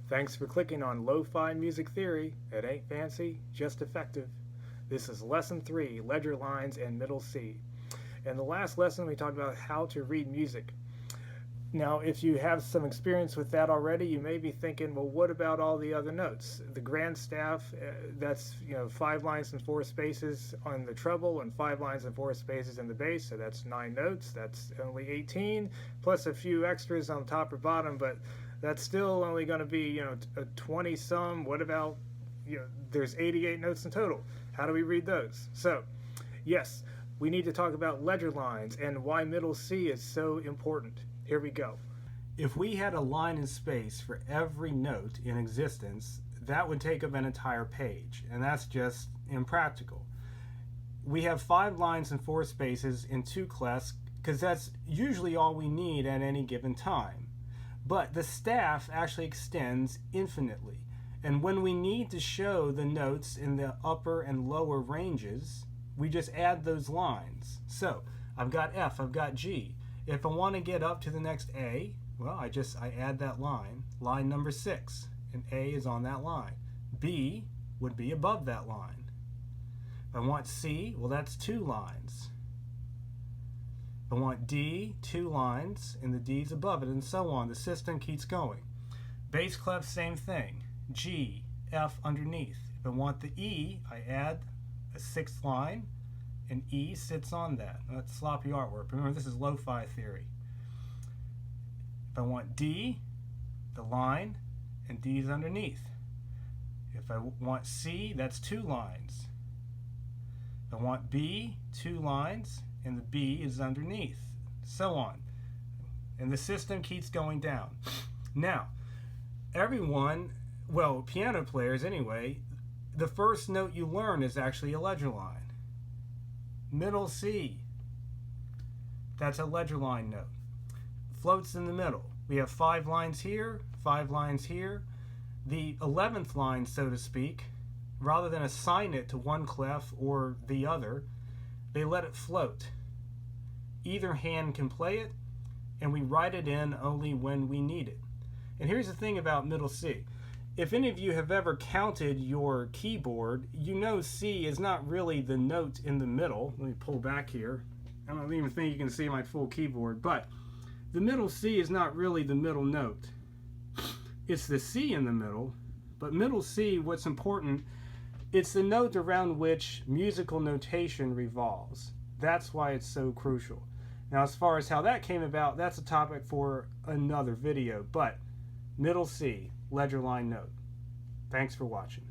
Thanks for clicking on Lo-Fi Music Theory. It ain't fancy, just effective. This is Lesson 3, Ledger Lines and Middle C. In the last lesson, we talked about how to read music. Now, if you have some experience with that already, you may be thinking, well, what about all the other notes? The grand staff, that's 5 lines and 4 spaces on the treble and 5 lines and 4 spaces in the bass, so that's 9 notes. That's only 18, plus a few extras on top or bottom, but that's still only going to be, a 20 some. What about, there's 88 notes in total. How do we read those? So, yes, we need to talk about ledger lines and why middle C is so important. Here we go. If we had a line in space for every note in existence, that would take up an entire page, and that's just impractical. We have 5 lines and 4 spaces in 2 clefs because that's usually all we need at any given time. But the staff actually extends infinitely, and when we need to show the notes in the upper and lower ranges, we just add those lines. So I've got F, I've got G. If I want to get up to the next A, well, I add that line number 6, and A is on that line. B would be above that line. If I want C, well, that's 2 lines. If I want D, 2 lines, and the D's above it, and so on. The system keeps going. Bass clef, same thing. G, F underneath. If I want the E, I add a 6th line, and E sits on that. That's sloppy artwork. Remember, this is lo-fi theory. If I want D, the line, and D is underneath. If I want C, that's 2 lines. If I want B, 2 lines, and the B is underneath. So on. And the system keeps going down. Now, everyone, well, piano players anyway, the first note you learn is actually a ledger line. Middle C, that's a ledger line note. Floats in the middle. We have 5 lines here, 5 lines here. The 11th line, so to speak, rather than assign it to one clef or the other, they let it float. Either hand can play it, and we write it in only when we need it. And here's the thing about middle C. If any of you have ever counted your keyboard, you know C is not really the note in the middle. Let me pull back here. I don't even think you can see my full keyboard, but the middle C is not really the middle note. It's the C in the middle, but middle C, what's important, it's the note around which musical notation revolves. That's why it's so crucial. Now, as far as how that came about, that's a topic for another video, but middle C, ledger line note. Thanks for watching.